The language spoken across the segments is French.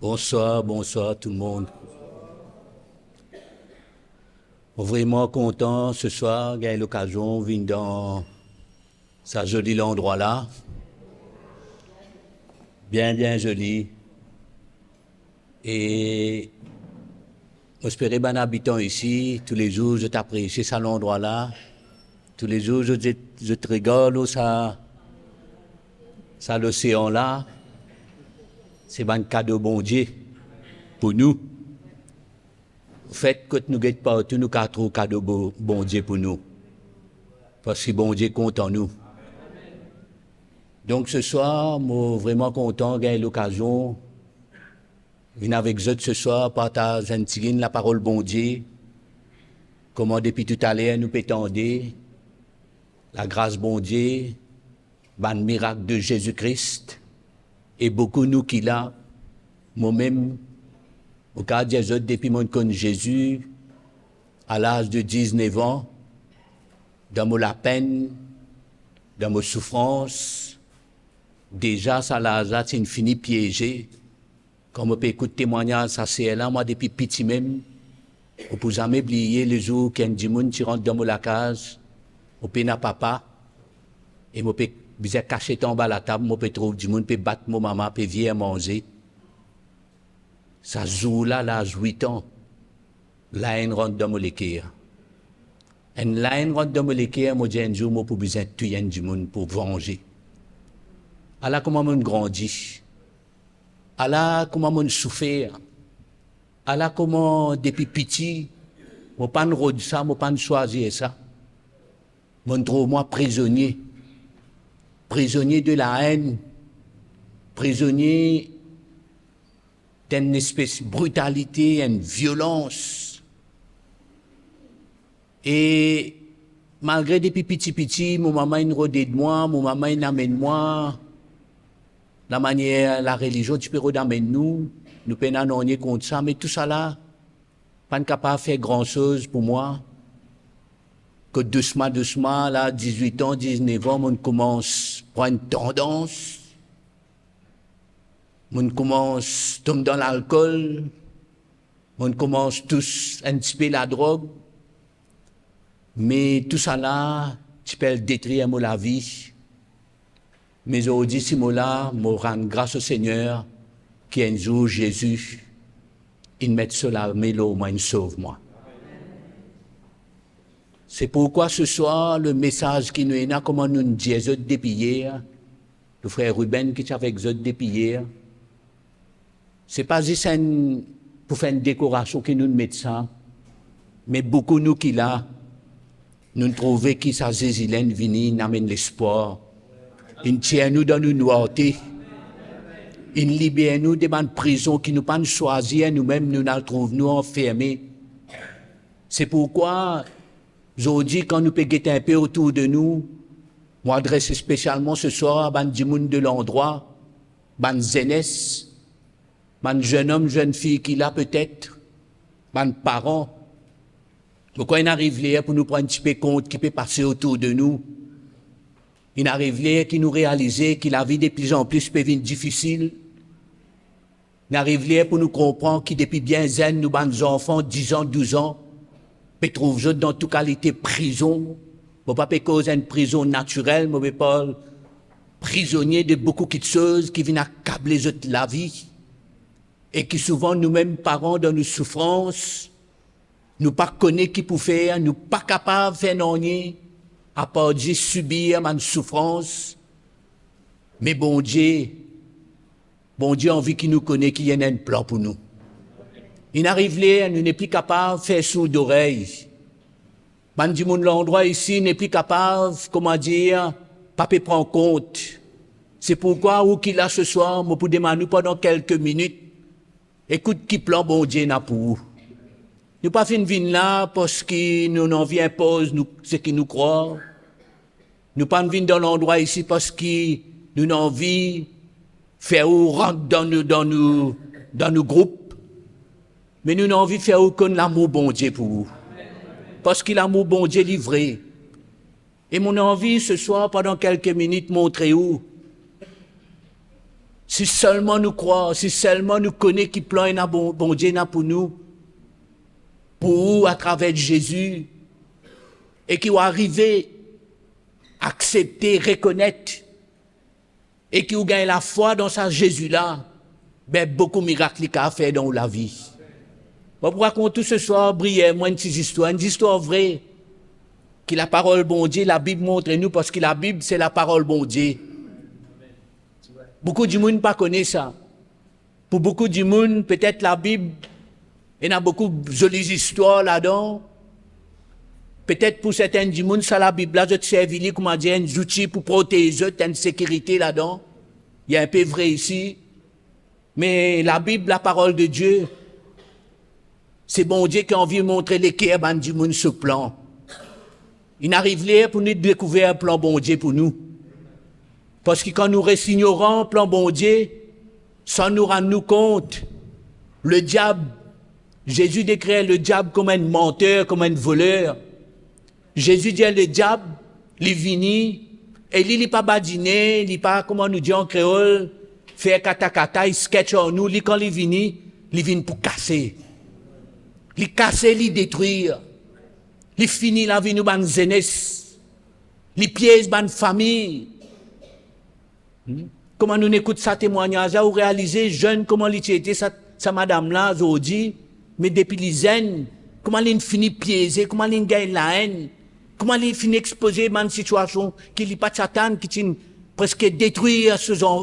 Bonsoir, bonsoir tout le monde. Vraiment content ce soir, j'ai l'occasion de venir dans ce joli endroit là. Bien joli. Et j'espère bien habitant ici, tous les jours je t'apprécie cet endroit là. Tous les jours je te rigole, ça l'océan là. C'est un cadeau bon Dieu pour nous. Le fait que nous guettons partout, nous avons trop cadeau bon Dieu pour nous. Parce que bon Dieu compte en nous. Donc ce soir, je suis vraiment content d'avoir l'occasion de venir avec vous ce soir, partager la parole bon Dieu. Comment depuis tout à l'heure nous pétendons la grâce bon Dieu, le miracle de Jésus-Christ. Et beaucoup nous qui là, moi-même, au cas des autres, depuis que je connais Jésus, à l'âge de 19 ans, dans la peine, dans ma souffrance, déjà, ça là, c'est une finie piégée. Comme on peut écouter témoignage, ça c'est là, moi, depuis petit même, on ne peut jamais oublier le jour qu'il y a du monde qui rentre dans la case, on peut n'a papa, et on peut cacher en bas la table, on peut trouver du monde, peut battre mon maman, peut venir manger. Ça joue là, l'âge 8 ans, la haine rentre dans mon cœur. Et la haine rentre dans mon cœur, moi, j'ai un jour, moi, pour besoin de tuer du monde, pour venger. Alors, comment on grandit? Allah, comment on souffert? Allah, comment, depuis petit, je pas de ça, je pas choisir ça. Je trouve moi prisonnier. Prisonnier de la haine. Prisonnier d'une espèce de brutalité, une violence. Et malgré depuis petit, mon maman il rodé de moi, mon maman il amène moi. La manière, la religion, tu peux redamener nous peinons contre ça, mais tout ça là, pas capable de faire grand chose pour moi. Que doucement, là, 18 ans, 19 ans, on commence à prendre une tendance. On commence à tomber dans l'alcool. On commence tous à anticiper la drogue. Mais tout ça là, tu peux détruire la vie. Mais aujourd'hui, si moi là, je rends grâce au Seigneur, qui un jour, Jésus, il met cela, mais là, au moins, il sauve moi. C'est pourquoi ce soir, le message qui nous est là, comment nous disons depuis hier, le frère Ruben qui est avec nous depuis hier, c'est pas juste pour faire une décoration qui nous met ça, mais beaucoup nous qui là, nous trouvons que sa Jézilène vini, n'amène l'espoir. Il tient nous dans une noireté. Il libère nous de bonnes prisons qui nous pas choisir, nous-mêmes nous nous trouvons nous enfermés. C'est pourquoi, aujourd'hui, quand nous pouvons guetter un peu autour de nous, moi adresse spécialement ce soir à ban du monde de l'endroit, ban jeunesse, ban jeune homme, jeune fille qui l'a peut-être, ban parents. Pourquoi il arrive là pour nous prendre un petit peu compte qui peut passer autour de nous? Il arrive là qui nous réalise que la vie de plus en plus peut devenir difficile. Il arrive là pour nous comprendre que depuis bien zen, nous, nos enfants, 10 ans, 12 ans, peut trouver dans toute qualité prison. On ne peut pas causer une prison naturelle, mais pas prisonnier de beaucoup de choses qui viennent accabler la vie. Et qui souvent, nous-mêmes, parents, dans nos souffrances, nous ne connaissons pas qui pour faire, nous ne sommes pas capables de faire rien, à part dire subir ma souffrance. Mais bon Dieu a envie qu'il nous connaisse, qu'il y ait un plan pour nous. Il arrive là, nous n'est plus capable de faire sourd d'oreille. Man du monde l'endroit ici n'est plus capable, comment dire, pas peut prendre compte. C'est pourquoi, où qu'il a ce soir, moi pour demander pendant quelques minutes, écoute qui plan bon Dieu n'a pour vous. Nous pas fin vin là parce que nous n'en vient impose nous ce qui nous croit. Nous pas vin dans l'endroit ici parce que nous n'en envie faire ou rentrer dans nos groupes. Mais nous n'avons envie de faire aucun l'amour bon Dieu pour vous. Parce que l'amour bon Dieu est livré. Et mon envie ce soir, pendant quelques minutes, montrer où Si seulement nous croyons, si seulement nous connaissons qui plan un bon Dieu pour nous, pour à travers Jésus, et qui va arriver à accepter, reconnaître, et qui va gagner la foi dans sa Jésus-là, ben beaucoup de miracles qu'il a fait dans la vie. Je vous raconte tout ce soir brièvement une histoire vraie, que la parole bon Dieu, la Bible montre nous, parce que la Bible c'est la parole bon Dieu. Beaucoup de monde ne connaît pas ça. Pour beaucoup de monde, peut-être la Bible, il y a beaucoup de jolies histoires là-dedans. Peut-être pour certains du monde, ça la Bible, là, je te servis comme dire, un outil pour protéger, une sécurité là-dedans. Il y a un peu vrai ici. Mais la Bible, la parole de Dieu, c'est bon Dieu qui a envie de montrer l'équerre du monde ce plan. Il arrive là pour nous découvrir un plan bon Dieu pour nous. Parce que quand nous ressignorons un plan bon Dieu, sans nous rendre compte, le diable, Jésus décrit le diable comme un menteur, comme un voleur. Jésus dit le diable, il vient, et il n'est pas badiné, il n'est pas, comment nous dit en créole, faire kata, il sketch en nous, quand il vient pour casser. Il casser, il détruire. Il finit la vie nous ban jeunesse. Il piège ban famille. Comment nous écoutons ça témoignage, ou réaliser jeune comment il était sa madame là aujourd'hui, mais depuis les aînes, comment il finit piéger, comment il gagne la haine, comment il finit exposer une situation qui n'est pas de Satan, qui tient presque détruire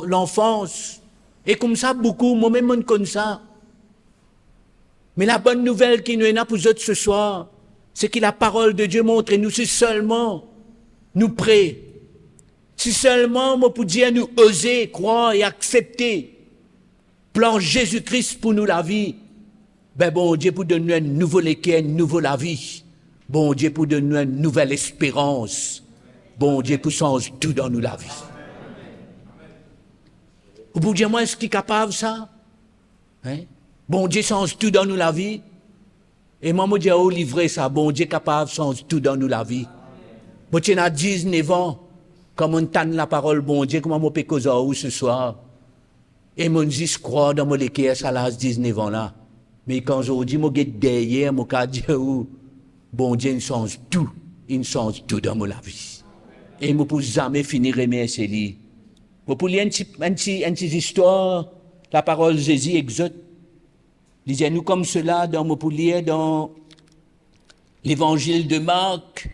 l'enfance. Et comme ça, beaucoup, moi-même, on connaît ça. Mais la bonne nouvelle qui nous est là pour nous ce soir, c'est que la parole de Dieu montre nous, si seulement nous prêts, si seulement, moi, pour dire, nous oser croire et accepter plan Jésus-Christ pour nous la vie, ben bon Dieu pour donner un nouveau équerre, une nouvelle la vie. Bon Dieu pour donner une nouvelle espérance. Bon Dieu pour changer tout dans nous la vie. Vous pouvez dire, moi, est-ce qu'il est capable de ça? Hein? Bon Dieu change tout dans nous la vie. Et moi, je dis, oh, livrer ça. Bon Dieu est capable de changer tout dans nous la vie. Moi, tu as 19 ans. Comme on tente la parole, bon Dieu, comment on peut causer ce soir? Et mon Dieu, je crois dans mon équerre, ça l'âge 19 ans là. Mais quand je dis, moi, je derrière, moi, je dis, bon Dieu, il change tout. Il change tout dans mon vie. Et je ne peux jamais finir remercier lui. Je peux lire une petite histoire, la parole de Jésus exote. Il disait, nous comme cela, on peut lire dans l'évangile de Marc,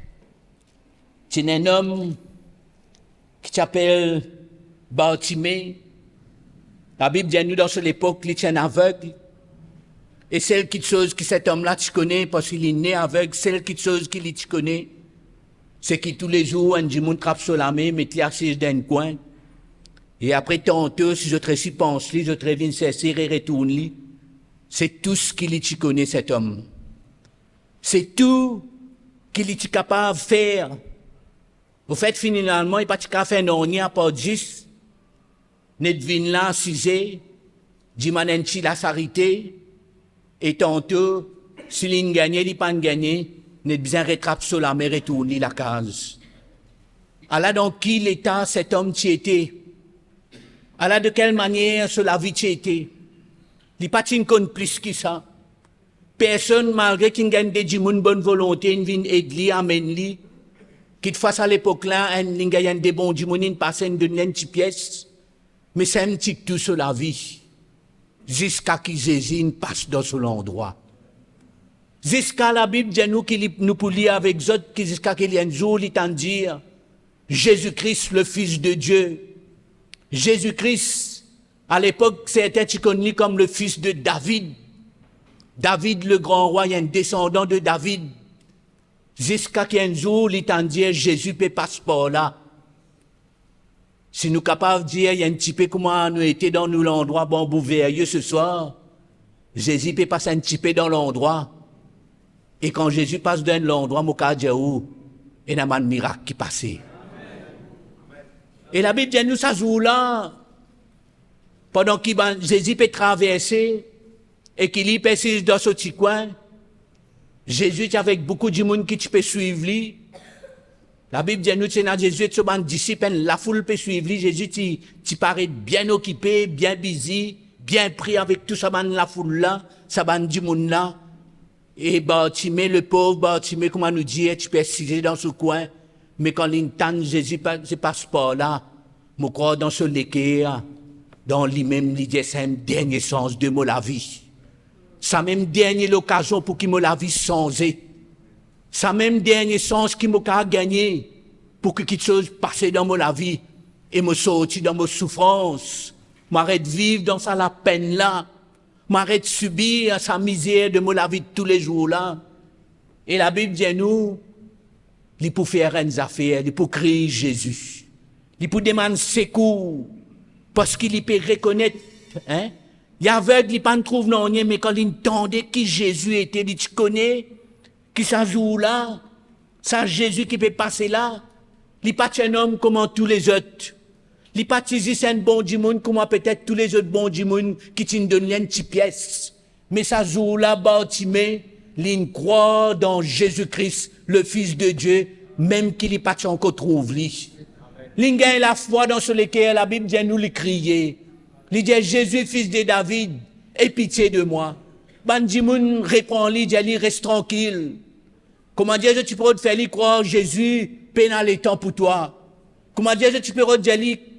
c'est un homme qui s'appelle Bartimée. La Bible dit, nous, dans cette époque, il était aveugle. Et celle qui chose que cet homme-là, tu connais, parce qu'il est né aveugle, celle qui chose qu'il tu connais, c'est que tous les jours, un du monde trappe sur la main, met les assis dans un coin. Et après, tantôt, si je te récite, pense, je te reviens cesser et retourne, c'est tout ce qu'il tu connais, cet homme. C'est tout qu'il est capable de faire. Vous faites finalement, il n'est pas capable de faire non, il n'y a pas 10. Ne devine là, 6, dimanenti la sarité, et tantôt, s'il a gagné, il n'a pas gagné, ne besoin rattraper sur la mer et tourner la case. Alors, dans quel état cet homme tu était? Alors, de quelle manière sur la vie tu était? Il n'y a pas de plus que ça. Personne, malgré qu'il gagne des gens de bonne volonté, il vient aider, amène-lui. Qu'il fasse à l'époque-là, il gagne des bons gens, il passe une petite pièce. Mais c'est un petit tout sur la vie. Jusqu'à qu'il Jésus passe dans son endroit. Jusqu'à la Bible dit nous qu'il nous pour lire avec eux, jusqu'à qu'il y ait un jour, il t'en dire, Jésus-Christ, le Fils de Dieu. Jésus-Christ, à l'époque, c'était connu comme le fils de David. David, le grand roi, il y a un descendant de David. Jusqu'à qu'il y ait un jour, il t'en dire, Jésus peut passer par là. Si nous sommes capables de dire, il y a un petit peu comment nous étions dans l'endroit, bon, bouveilleux ce soir, Jésus peut passer un petit peu dans l'endroit. Et quand Jésus passe dans l'endroit, mon cas dit, il y a un miracle qui passe. Et la Bible dit, nous, ça joue-là, pendant que Jésus peut traverser, et qu'il y persiste dans ce petit coin, Jésus est avec beaucoup de monde qui peut suivre lui. La Bible dit, nous, c'est dans Jésus, et son disciple, la foule peut suivre lui. Jésus, tu paraît bien occupé, bien busy, bien pris avec tout ça, la foule là, ça du monde là. Et Bartimée, le pauvre Bartimée, comment nous dire, tu peux essayer dans ce coin. Mais quand l'intend Jésus, c'est passe par là. Je crois dans ce l'équerre, dans lui-même, l'idée, c'est un dernier sens de la vie. Ça même dernière occasion pour qu'il me la vie changée. Ça même dernier sens qui m'a gagné pour que quelque chose passe dans ma vie et me sortir dans ma souffrance. M'arrête de vivre dans ça la peine là. M'arrête de subir sa misère de la vie de tous les jours là. Et la Bible dit nous, il pour faire une affaire, il pour crier Jésus. Il pour demander secours. Parce qu'il peut reconnaître, hein. Il y avait, il pas trouve non rien, mais quand il entendait qui Jésus était, il dit, tu connais, qui ça joue là, ça Jésus qui peut passer là, il pas un homme comme tous les autres. Il pas c'est un bon du monde comme peut-être tous les autres bons du monde qui t'ont donné une petite pièce. Mais ça joue là, Bartimée, il croit dans Jésus-Christ, le Fils de Dieu, même qu'il n'est pas encore trouve lui. Il gagne la foi dans ce lequel la Bible dit nous le crier. Il dit Jésus, fils de David, aie pitié de moi. Bandimoun répond, il dit reste tranquille. Comment dire, tu peux te faire croire Jésus, pénal les temps pour toi. Comment dire, tu peux te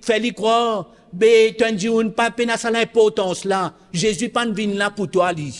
faire croire, ben, tu dis, pas pénal ça l'importance là. Jésus pas venu là pour toi, lui.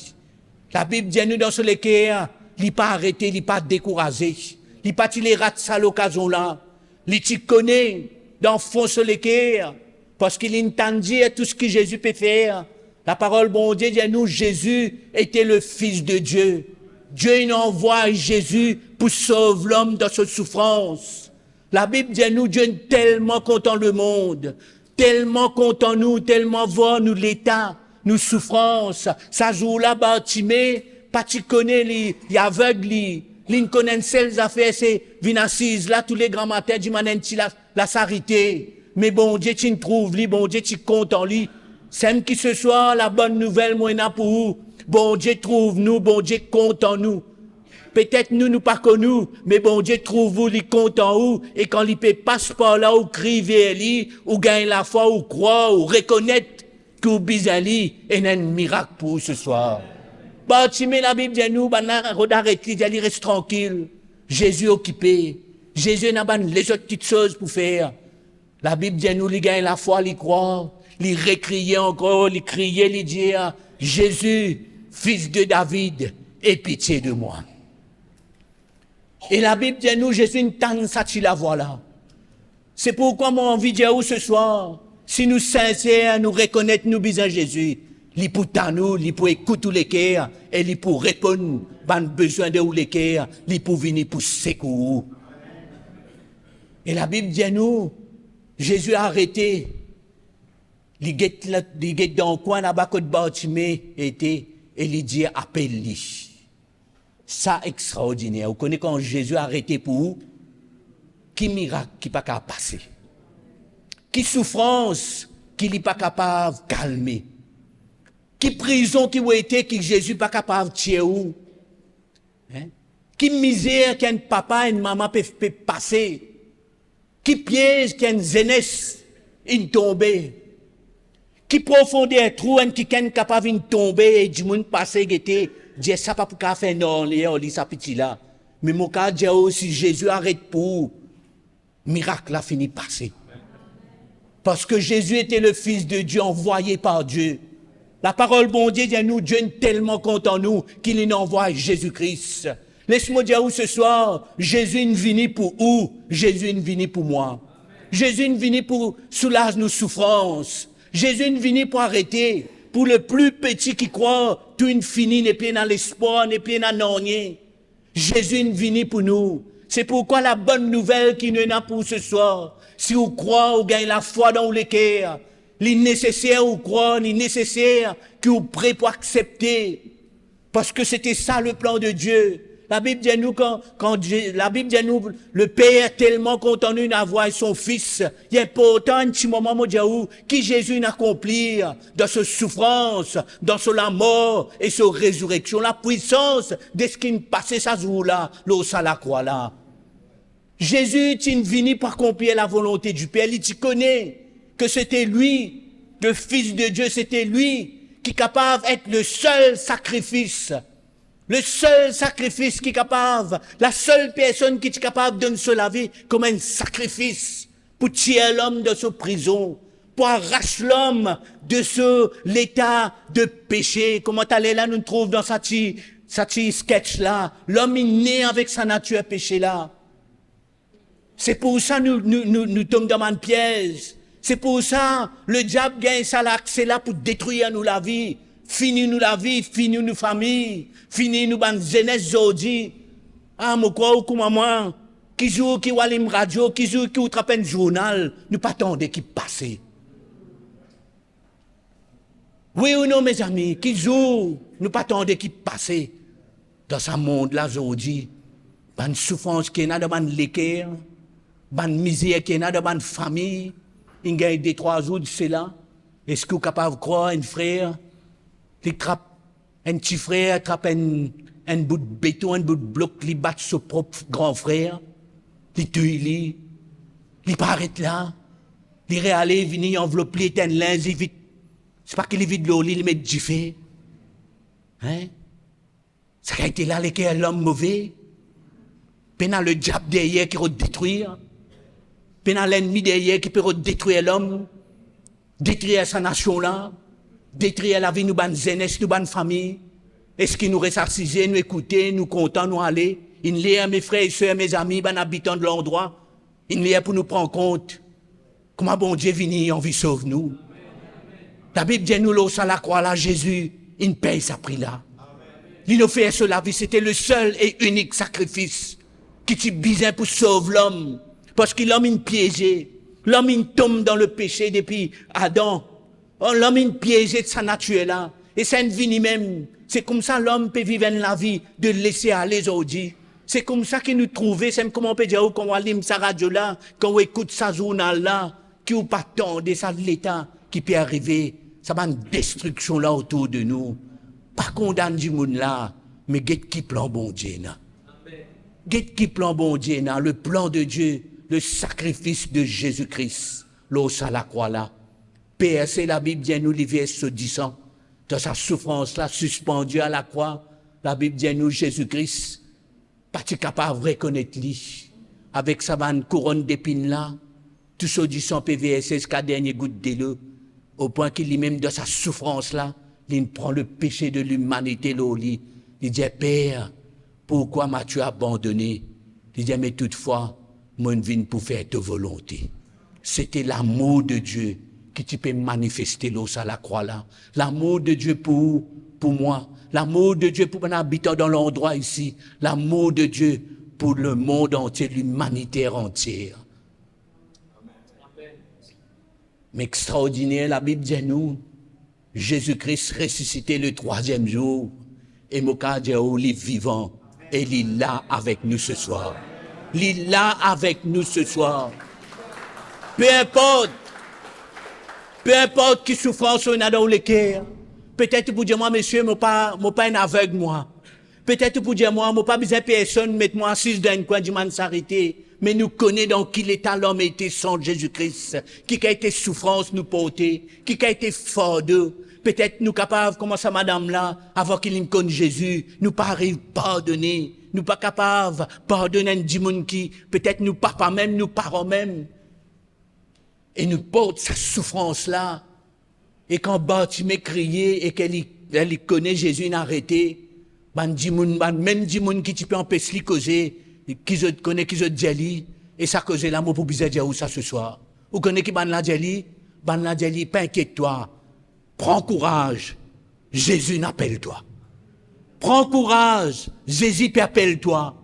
La Bible dit nous dans ce lequel, il n'est pas arrêté, il n'est pas découragé. Il n'est pas tiré rate ça l'occasion là. Il te connaît dans le fond ce lequel. Parce qu'il entendit tout ce que Jésus peut faire. La parole, bon Dieu, dit à nous, Jésus était le Fils de Dieu. Dieu il envoie Jésus pour sauver l'homme dans sa souffrance. La Bible dit à nous, Dieu est tellement content le monde, tellement content nous, tellement voir nous l'état, nous souffrances. Ça joue là, Bartimée, pas tu connais les aveugles, les connaissent celles affaires, c'est vinassises là, tous les grands matins, du matin, la sarité. Mais bon Dieu, tu trouves lui, bon Dieu, tu comptes en lui. C'est qui ce soit la bonne nouvelle, moi, pour vous. Bon Dieu, trouve-nous, bon Dieu, compte en nous. Peut-être nous pas connus, mais bon Dieu, trouve-vous, il compte en vous. Et quand il peut passer par là, ou crier vers lui, ou gagner la foi, ou croire, ou reconnaître que vous bisali, et un miracle pour vous ce soir. Bartimée, la Bible dit nous, arrêtez, il reste tranquille. Jésus occupé. Jésus n'a pas les autres petites choses pour faire. La Bible dit nous, il gagne la foi, il croit, il récriait encore, il criait, il dit, Jésus, fils de David, aie pitié de moi. Et la Bible dit nous, Jésus n'entend ça, tu la vois là. C'est pourquoi mon envie de dire ce soir, si nous sincères, nous reconnaître nous besoin Jésus, il pour nous, il pour écouter tous les cœurs, et il pour répondre, ban besoin de tous les cœurs, il pour venir pour secours. Et la Bible dit nous, Jésus a arrêté. Il guette dans le coin là-bas que Bartimée était et il dit appelle-lui. Ça extraordinaire. Vous connaissez quand Jésus a arrêté pour vous? Qui miracle qui pas capable passer? Qui souffrance qui n'est pas capable de calmer? Qui prison qui a été que Jésus pas capable de tirer où? Hein? Qui misère qu'un papa et une maman peuvent passer? Qui piège qu'une jeunesse une tombée, qui profondeur trou qui est capable de tomber et du monde passé était Dieu ça pas pour faire non on lit ça petit là mais mon cas Dieu aussi Jésus arrête pour miracle a fini passer parce que Jésus était le Fils de Dieu envoyé par Dieu. La parole bon Dieu dit à nous Dieu est tellement content nous qu'il envoie Jésus-Christ. Laisse-moi dire où ce soir, Jésus est venu pour où? Jésus est venu pour moi. Jésus est venu pour soulager nos souffrances. Jésus est venu pour arrêter. Pour le plus petit qui croit, tout est fini, n'est plus dans l'espoir, n'est plus dans rien. Jésus est venu pour nous. C'est pourquoi la bonne nouvelle qui nous est là pour ce soir, si vous croyez, vous gagnez la foi dans le cœur, il est nécessaire vous croire, il est nécessaire que vous prêt pour accepter. Parce que c'était ça le plan de Dieu. La Bible dit à nous, la Bible dit à nous, le Père est tellement content d'avoir son Fils. Il y a pourtant un petit moment, mon Dieu, qui Jésus accomplit dans sa souffrance, dans la mort et sa résurrection, la puissance de ce qui passait ça jour-là, l'eau à la croix là. Jésus, tu venu pour accomplir la volonté du Père. Tu connais que c'était lui, le Fils de Dieu, c'était lui qui est capable d'être le seul sacrifice. Le seul sacrifice qui est capable, la seule personne qui est capable de se laver comme un sacrifice pour tirer l'homme de sa prison, pour arracher l'homme de l'état de péché. Comment aller là, nous trouvons dans sa petite sketch là. L'homme est né avec sa nature péché là. C'est pour ça nous tombons dans un piège. C'est pour ça le diable gagne ça l'accès là pour détruire nous la vie. Finir nous la vie, finir nous famille, finir nous ban jeunesse aujourd'hui. Ah, moi quoi ou comment moi, qui joue qui walim radio, qui joue qui outrape un journal, nous pas attendre qui passe. Oui ou non mes amis, qui joue, nous pas attendre qui passe dans ce monde là aujourd'hui. Ban souffrance qui est dans ban l'équerre, ban misère qui est dans ban famille, il gagne 2-3 jours de cela. Est-ce que vous êtes capable de croire un frère? Il trappe un petit frère, trappe un bout de béton, un bout de bloc, il bat son propre grand frère, il tue, il paraît là, il réalise, il vient envelopper un linge, il vite. C'est pas qu'il est vide l'eau, il met du feu. Hein? Ça a été là, l'homme mauvais. Pendant le diable derrière qui va détruire. Pendant l'ennemi derrière qui peut détruire l'homme. Détruire sa nation là. Détruire la vie, nous, bonne jeunesse, nous, bonne famille. Est-ce qu'il nous reste assisés, nous écouter, nous contents, nous aller? Il y a mes frères et sœurs, mes amis, ben habitants de l'endroit. Il y a pour nous prendre compte. Comment bon Dieu vient en vie sauve nous. La Bible dit nous, l'os à la croix, là, Jésus, il paye sa prix là. Il nous fait sur la vie, c'était le seul et unique sacrifice qui t'y bisait pour sauver l'homme. Parce que l'homme, il piégé. L'homme, il tombe dans le péché depuis Adam. Oh, l'homme est piégé de sa nature là. Et c'est une vie même. C'est comme ça l'homme peut vivre la vie de laisser aller aujourd'hui. C'est comme ça qu'il nous trouvait. C'est comme on peut dire, quand on allume sa radio là, quand on écoute sa journal là, qui ou pas tant de ça de l'état qui peut arriver. Ça va une destruction là autour de nous. Pas condamne du monde là, mais guette qui plan bon Dieu là. Guette qui plan bon Dieu là, le plan de Dieu, le sacrifice de Jésus-Christ, l'os à la croix là. Père, c'est la Bible dit nous, l'hiver se disant, dans sa souffrance là, suspendue à la croix, la Bible dit nous, Jésus-Christ, pas capable de reconnaître lui, avec sa vanne couronne d'épines là, tout ce disant PVS, jusqu'à dernier goutte d'eau, au point qu'il lui-même, dans sa souffrance là, il prend le péché de l'humanité là au lit. Il dit, Père, pourquoi m'as-tu abandonné? Il dit, mais toutefois, moi, je viens pour faire ta volonté. C'était l'amour de Dieu qui tu peux manifester l'os à la croix là. L'amour de Dieu pour moi. L'amour de Dieu pour un habitant dans l'endroit ici. L'amour de Dieu pour le monde entier, l'humanité entière. Mais extraordinaire, la Bible dit nous, Jésus-Christ ressuscité le 3e jour, et Moka dit il est vivant, et il est là avec nous ce soir. Il est là avec nous ce soir. Peu importe qui souffrance on a dans le cœur. Peut-être pour dire moi, monsieur, moi pas un aveugle, moi. Peut-être pour dire moi pas besoin de personne, mettre-moi assise dans un coin du man s'arrêter. Mais nous connaissons dans quel état l'homme était sans Jésus-Christ. Qui a été souffrance nous porter. Qui a été fort d'eux. Peut-être nous capables, comme ça madame là, avant qu'il nous connaisse Jésus, nous pas arrive pardonner. Nous pas capables pardonner un démon qui, peut-être nous papa même, nous parents même. Et nous porte sa souffrance là. Et quand Bartimée criait et qu'elle connaît Jésus, il a arrêté. Même du monde qui peut empêcher de causer, qui se connaît, qui se dit, et ça cause l'amour pour bizarre dire où ça ce soir. Vous connaissez qui ban la dit, pas inquiète-toi. Prends courage. Jésus n'appelle-toi. Prends courage. Jésus appelle-toi.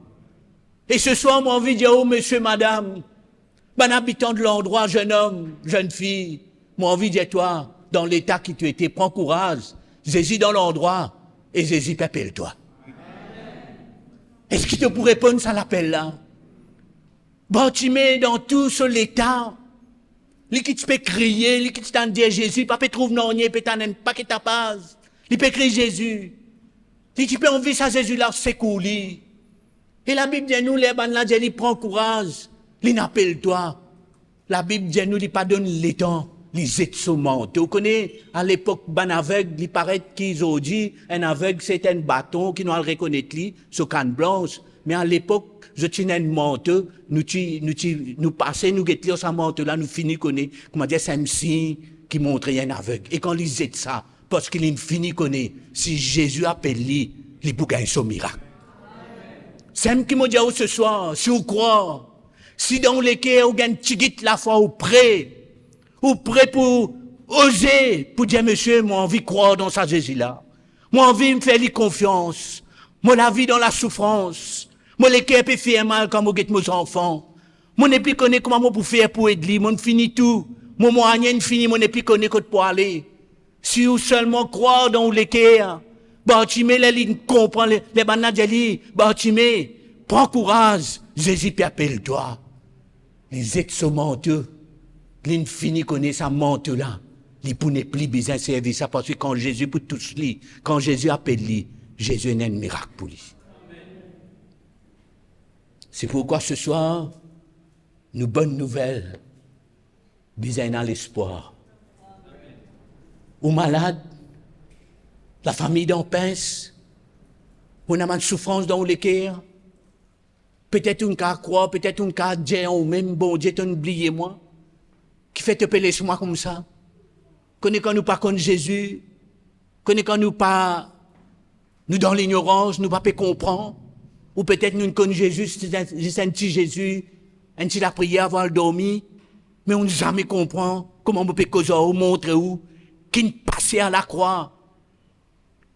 Et ce soir, moi, envie de dire, oh, monsieur, madame, ben habitant de l'endroit, jeune homme, jeune fille, moi envie de dire toi, dans l'état qui tu étais, prends courage, Jésus dans l'endroit, et Jésus t'appelle-toi. Est-ce qu'il te pourrait répondre ça l'appel là? Bartimée dans tout ce l'état, lui qui tu peux crier, lui qui tu t'en dire Jésus, pas peut trouver non, pas que ta paz, lui peut crier Jésus. Si tu peux envie ça Jésus là, c'est cool. Et la Bible dit nous, les bandes là, dit, prends courage, il n'appelle toi. La Bible dit nous, il pas donne les temps, les exauments. Vous connaissez, à l'époque, ban aveugle, il paraît qu'ils ont dit, un aveugle, c'est un bâton qui nous le reconnaître, sur canne blanche. Mais à l'époque, je tiens un manteau, nous passons, nous guettons ce manteau-là, nous finissons connaître, comment dire, c'est un signe qui montre un aveugle. Et quand ils disent ça, parce qu'il est fini connaître, si Jésus appelle lui, il peut gagner son miracle. C'est ce qui m'a dit ce soir, si vous croyez, si dans les cas, vous gagnez la foi, vous prêt pour oser, pour dire, monsieur, moi, envie de croire dans ça Jésus-là. Moi, envie de me faire confiance. Moi, la vie dans la souffrance. Moi, les cas, peut faire mal quand vous guettez mes enfants. Moi, ne plus connaître comment vous faire pour aider, moi, fini tout. Moi, rien fini, moi, ne plus connaître quoi pour aller. Si vous seulement croire dans les cas, Bartimée, les lignes comprend les bananes de Bartimée, prends courage, Jésus appelle-toi. Les ex-menteux, l'in fini connaît sa mente là. Les pour ne plus besoin de servir ça parce que quand Jésus pour tous lui, quand Jésus appelle lui, Jésus est un miracle pour lui. C'est pourquoi ce soir, nous bonnes nouvelles, besoin dans l'espoir. Ou malade, la famille d'en pince, on a une souffrance dans le cœur. Peut-être un cas croire, peut-être un cas dire, ou même bon Dieu, t'as oublié moi. Qui fait te peler sur moi comme ça? Connais quand nous pas contre Jésus, connais quand nous pas, nous dans l'ignorance, nous pas peut comprendre. Ou peut-être nous connaissons Jésus, c'est un petit Jésus, un petit la prière avant le dormir, mais on ne jamais comprend comment on peut causer ou montrer où, qui ne passait à la croix.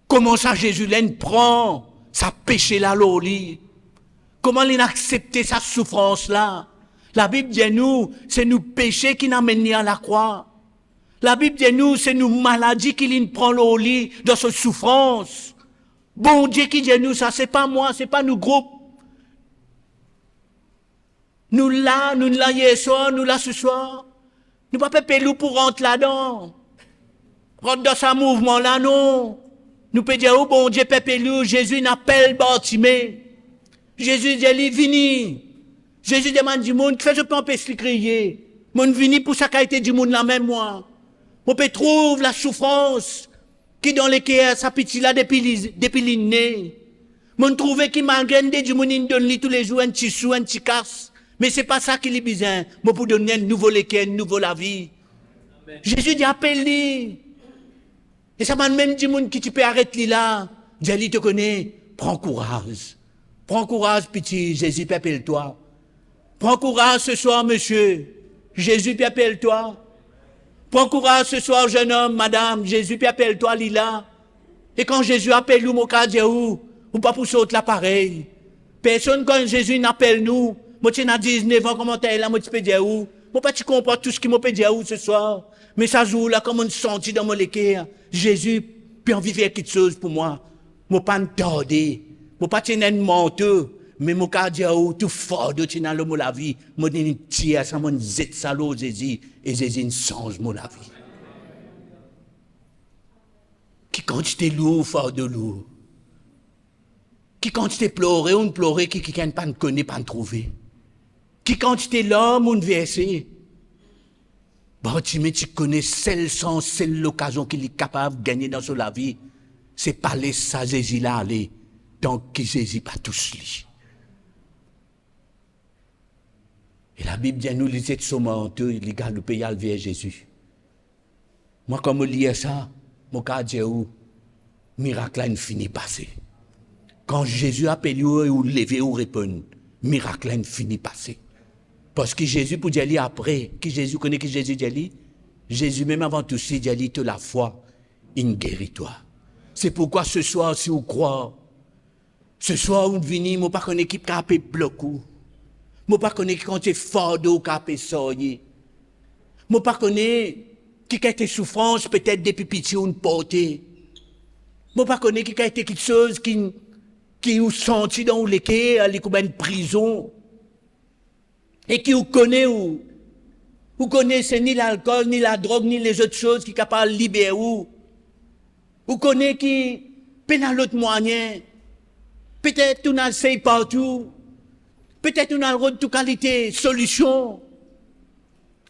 Comment ça Jésus l'aine prend sa péché là l'oli? Comment il a accepté sa souffrance là? La Bible dit nous, c'est nous péchés qui n'amènent ni à la croix. La Bible dit nous, c'est nous maladies qui l'ine prend l'oli dans cette souffrance. Bon Dieu qui dit nous ça, c'est pas moi, c'est pas nous groupe. Nous là hier soir, nous là ce soir. Nous pas payer pour rentrer là-dedans. Rentrer dans ce mouvement là, non. Nous pouvons dire, oh bon Dieu, pépé-lou, Jésus n'appelle Bartimée. Jésus dit, vini. Jésus demande du monde, qui fait je peux empêcher de crier. Mon vini pour ça qu'a été du monde là même moi. On peut trouver la souffrance qui dans les cœurs, sa petite là depuis l'inné. Mon trouver qui malgré du monde, il donne tous les jours un petit sou, un petit casse. Mais c'est pas ça qu'il est besoin. Moi pour donner un nouveau l'équerre, un nouveau la vie. Amen. Jésus dit, appelle-lui. Et ça m'a même dit, monde qui tu peux arrêter là. Dieu te connaît. Prends courage. Prends courage, petit. Jésus appelle-toi. Prends courage ce soir, monsieur. Jésus appelle-toi. Prends courage ce soir, jeune homme, madame. Jésus appelle-toi, Lila. Et quand Jésus appelle nous, mon cas, ou pas pour sauter l'appareil. Personne, quand Jésus n'appelle nous, moi, tu as 19 ans, comment t'es là, moi, tu peux dire où? Moi, pas tu comprends tout ce qui m'a peut dire où ce soir. Mais ça joue là, comme on sentit dans mon équerre. Jésus peut en vivre quelque chose pour moi. Moi, pas me tarder. Moi, pas tenir un manteau. Mais mon cas dit tout fort de tenir le mot la vie. Moi, je tire ça, mon zet salaud, Jésus. Et Jésus change mon la vie. Qui quantité lourd, fort de lourd. Qui quantité pleurer, on pleurer, qui ne pas connaît, pas trouver. Qui quantité l'homme, on verser. Bartimée, tu connais seul sens, seule l'occasion qu'il est capable de gagner dans la vie. C'est parler ça, Jésus là, aller. Tant qu'il Jésus pas tous lui. Et la Bible dit, nous lisons de son manteau, les gars, le pays vers Jésus. Moi, comme je lis ça, mon cas dit, miracle là, il finit passer. Quand Jésus appelle ou lever ou répond, miracle là, il finit passer. Parce que Jésus, pour dire après, qui Jésus connaît, qui Jésus dit, Jésus même avant tout ça, dit, la foi, il guérit toi. C'est pourquoi ce soir, si vous croyez, ce soir, vous venez, moi, pas connaître qui capé bloqué. Moi, pas connaître quand tu es fort d'eau capé soigné. Moi, pas connaître qui a été souffrance, peut-être depuis pitié ou une portée. Moi, pas connaître qui a été quelque chose qui vous senti dans les quais, aller comme une prison. Et qui vous connaît ou vous connaissez ni l'alcool, ni la drogue, ni les autres choses qui sont capables de libérer ou. Vous connaissez qui, peut dans l'autre moyen, peut-être tout n'a fait partout, Peut-être nous avons toute qualité solution.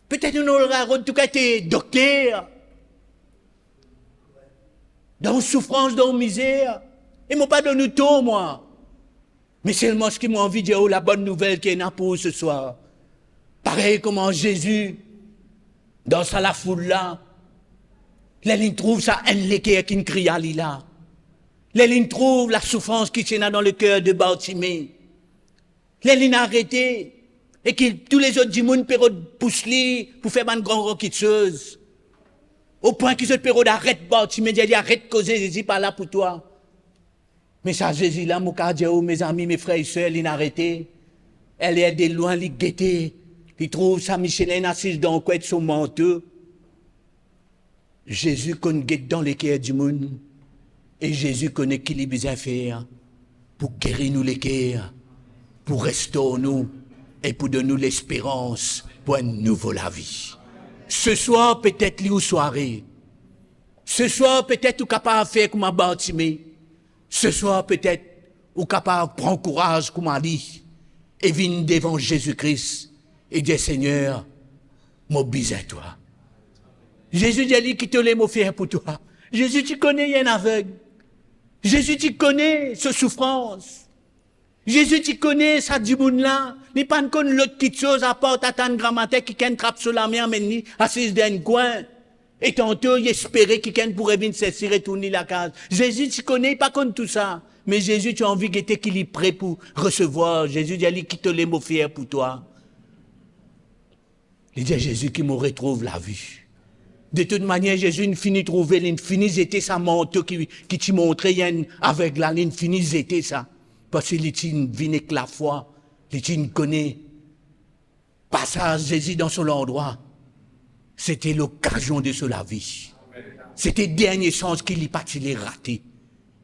Peut-être nous avons toute qualité docteur. Dans souffrance, dans misère. Et moi pas de nous tout, moi. Mais seulement ce qui m'a envie de dire, la bonne nouvelle qui est là pour ce soir. Pareil comme en Jésus, dans la foule là, les lignes trouvent ça enléqué qui crie à là. Les lignes trouvent la souffrance qui tient dans le cœur de Bartimée. Les lignes arrêtées. Et que tous les autres du monde poussent pour faire une grande roquiteuse. Au point qu'ils se période arrête Bartimée, dit arrête de causer Jésus par là pour toi. Mais ça, Jésus là, mon cardio, mes amis, mes frères et sœurs, ils arrêté. Elle est de loin, ils guettent. Ils trouvent sa Michelin assise dans le coin de son manteau. Jésus connaît guette dans les cœurs du monde. Et Jésus connaît qui les besoin faire pour guérir nous les cœurs, pour restaurer nous et pour donner nous l'espérance pour un nouveau la vie. Ce soir, peut-être, li ou soirée. Ce soir, peut-être, ou capable de faire comme un Bartimée. Ce soir, peut-être, ou capable de prendre courage comme un dit et venir devant Jésus-Christ et dire, Seigneur, m'oblige à toi. Jésus dit, qui te l'aime faire pour toi. Jésus, tu connais, il y a un aveugle. Jésus, tu connais ce souffrance. Jésus, tu connais ça du monde là. Ni pas de l'autre petite chose à part à ta grammaire qui qu'un trappe sur la main, mais ni assise dans un coin. Et tantôt, il espérait qu'il pourrait venir se retourner la case. Jésus, tu connais pas comme tout ça. Mais Jésus, tu as envie qu'il est prêt pour recevoir. Jésus dit, qui te l'aime faire pour toi. Il dit à Jésus qui me retrouve la vue. De toute manière, Jésus, il finit de trouver, il finit d'été sa manteau qui t'y montrait, avec la ligne, finit d'été ça. Parce qu'il vient avec la foi, il connaît. Passage Jésus dans son endroit. C'était l'occasion de se la vie. C'était le dernier sens qu'il y parti les raté.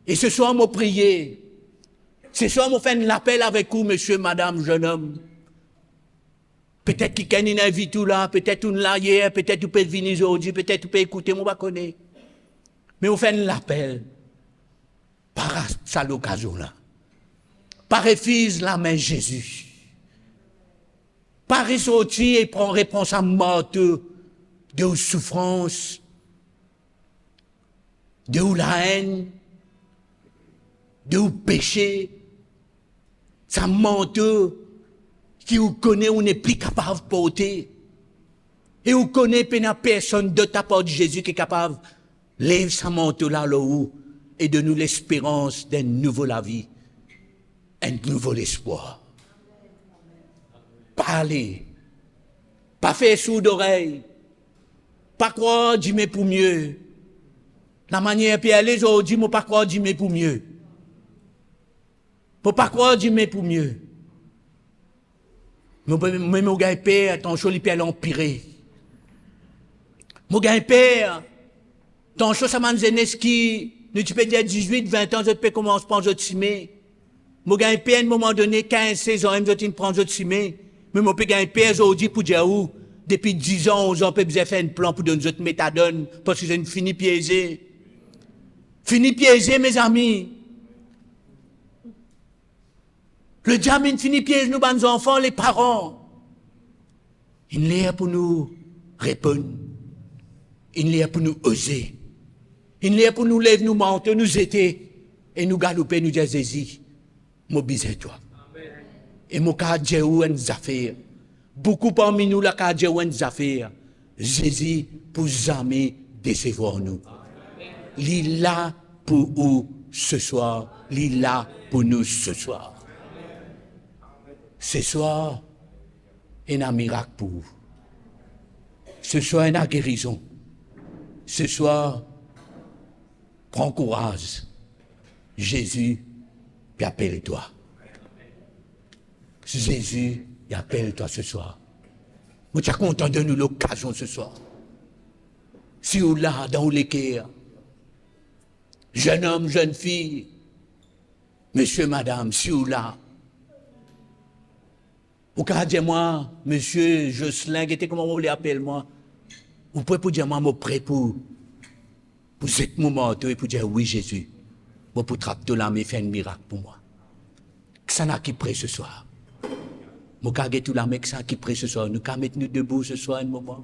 Et ce soir, m'a prié. Ce soir, m'a fait un appel avec vous, monsieur, madame, jeune homme. Peut-être qu'il y a une invite tout là, peut-être une là hier, peut-être tu peux venir aujourd'hui, peut-être tu peux écouter, moi pas connaître. Mais on fait un appel par ça l'occasion là. Par refuse la main Jésus. Par ressortir et prend réponse à mort de souffrance, de la haine, de péché, ça menteur qui vous connaît, on n'est plus capable de porter. Et vous connaissez personne de ta part de Jésus qui est capable de lever sa manteau là haut et de nous l'espérance d'un nouveau la vie, un nouveau espoir. Parler, pas faire sourd d'oreille, pas croire Dieu mais pour mieux. La manière puis aller aujourd'hui, moi pas croire Dieu mais pour mieux. Pour pas croire Dieu mais pour mieux. Mais mon gars père, ton chou, il peut l'empirer. Mon gars père, ton chou, ça m'a dit, qui, tu peux dire 18, 20 ans, je peux commencer par un timé. Mon gars père, à un moment donné, 15, 16 ans, je peux prendre un timé. Mais mon gars père, aujourd'hui, pour dire où, depuis 10 ans, 11 ans, je peux faire un plan pour donner une méthadone, parce que j'ai fini piégé. Fini piégé, mes amis. Le diable finit piège nous, nos enfants, les parents. Il est là pour nous répondre. Il est là pour nous oser. Il est là pour nous lever, nous monter, nous aider. Et nous galoper, nous dire, Jésus, mobilise toi. Et mon cas, Dieu, une affaire. Beaucoup parmi nous, la cas, Dieu, une affaire. Jésus, pour jamais décevoir nous. Il est là pour nous ce soir. Il est là pour nous ce soir. Ce soir, il y a un miracle pour vous. Ce soir, il y a une guérison. Ce soir, prends courage. Jésus, il appelle-toi. Jésus, il appelle-toi ce soir. Moi, je suis content de nous l'occasion ce soir. Si vous là, dans les cœurs, jeune homme, jeune fille, monsieur, madame, si vous là, ou quand dis-moi, monsieur Jocelyn, comment vous l'appelez moi? Vous pouvez pour dire moi, je suis prêt pour ce moment et pour dire oui Jésus. Moi pour trapper la main, faire un miracle pour moi. Que ça n'a qui prêt ce soir. Mon cas tout la mec ça qui prie ce soir. Nous qu'à mettre nous debout ce soir un moment.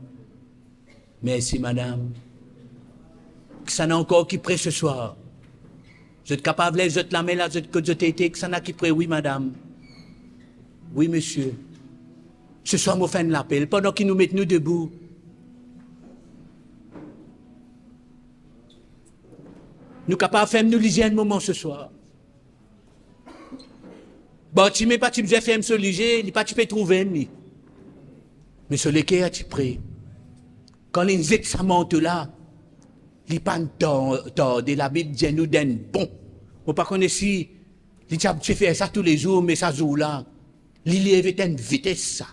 Merci madame. Ça n'a encore qui prie ce soir. Vous êtes capable de vous la main là, que vous été, que ça n'a qui prie, oui madame. Oui monsieur. Ce soir, moi fin de l'appel, pendant qu'ils nous mettent nous debout. Nous capables de faire nous liser un moment ce soir. Bon, tu mets pas, tu me faire me soliger, il pas tu peux trouver ni. Mais sur lesquels tu pries. Quand les examens là, il pas de la Bible dit nous d'un bon. On pas connaître si tu fais ça tous les jours, mais ça joue là. Il y avait une vitesse ça.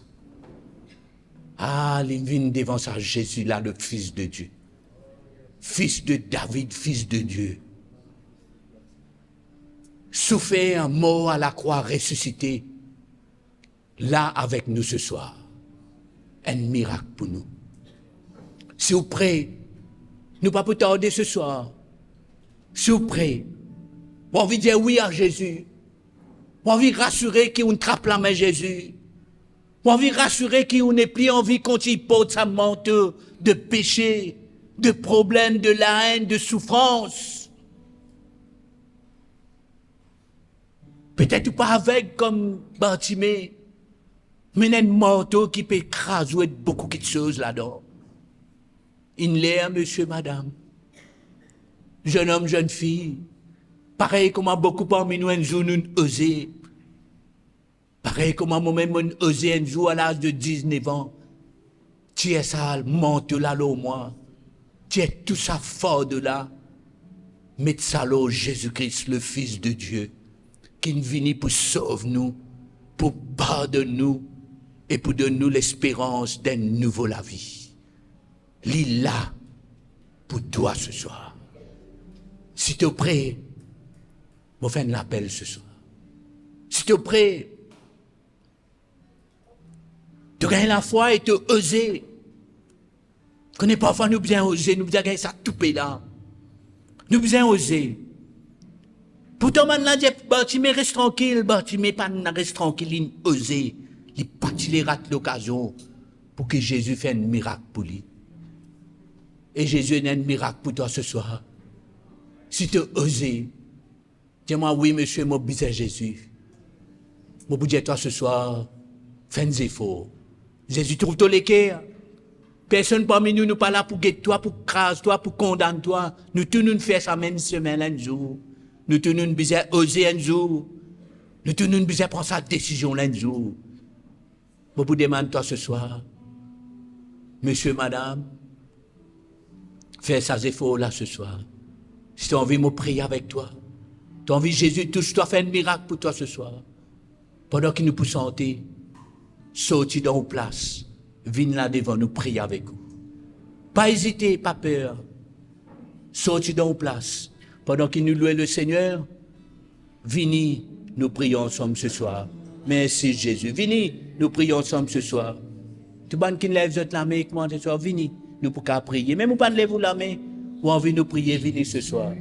Ah, il vient devant ça Jésus là, le Fils de Dieu. Fils de David, Fils de Dieu. Souffert, mort à la croix, ressuscité. Là avec nous ce soir. Un miracle pour nous. Si vous prêtez, nous pas pour tarder ce soir. Si vous prêtez, vous avez envie de dire oui à Jésus. Vous avez envie de rassurer qu'on trappe la main Jésus. Vous avez envie de rassurer qu'on n'est plus envie qu'on y porte sa menthe de péché, de problèmes, de la haine, de souffrance. Peut-être pas avec comme Bartimée, mais un manteau qui peut écraser beaucoup de choses là-dedans. Une l'air, monsieur, madame, jeune homme, jeune fille, pareil comme beaucoup parmi nous un jour nous osé. Pareil comme moi-même on osé un jour à l'âge de 19 ans. Tu es ça, manteau là, au moins. Tu es tout ça fort de là. Mets ça là, Jésus-Christ, le Fils de Dieu, qui est venu pour sauver nous, pour pardonner nous et pour donner nous l'espérance d'un nouveau la vie. L'île là pour toi ce soir. Si tu es prêt, je fais un appel ce soir. Si tu es prêt, tu gagnes la foi et tu oser. Connais parfois nous bien oser, nous bien gagner ça tout là. Nous bien oser. Pourtant, maintenant, Bartimée reste tranquille, Bartimée pas reste tranquille, il oser. Il pas il rate l'occasion pour que Jésus fasse un miracle pour lui. Et Jésus a un miracle pour toi ce soir. Si tu oses, dis-moi oui, monsieur, mon bisou Jésus. Mon budget toi ce soir, fais un effort. Jésus trouve tous les cœurs. Personne parmi nous n'est pas là pour guetter toi, pour craser toi, pour condamner toi. Nous tous nous faisons ça même semaine, un jour. Nous tous nous besoin oser un jour. Nous tous nous besoin prendre sa décision un jour. Je vous demande toi ce soir, monsieur, madame, fais ces efforts là ce soir. Si tu as envie de me prier avec toi, tu as envie Jésus touche-toi, fais un miracle pour toi ce soir. Pendant qu'il nous peut santé, sortis dans nos places, viens là devant nous prier avec vous. Pas hésiter, pas peur. Sortis dans nos places. Pendant qu'il nous loue le Seigneur, venez, nous prions ensemble ce soir. Merci Jésus. Venez, nous prions ensemble ce soir. Tout le monde qui lève la main avec moi ce soir, venez, nous pouvons prier. Même vous ne pas lever la main, ou envie de nous prier, venez ce soir.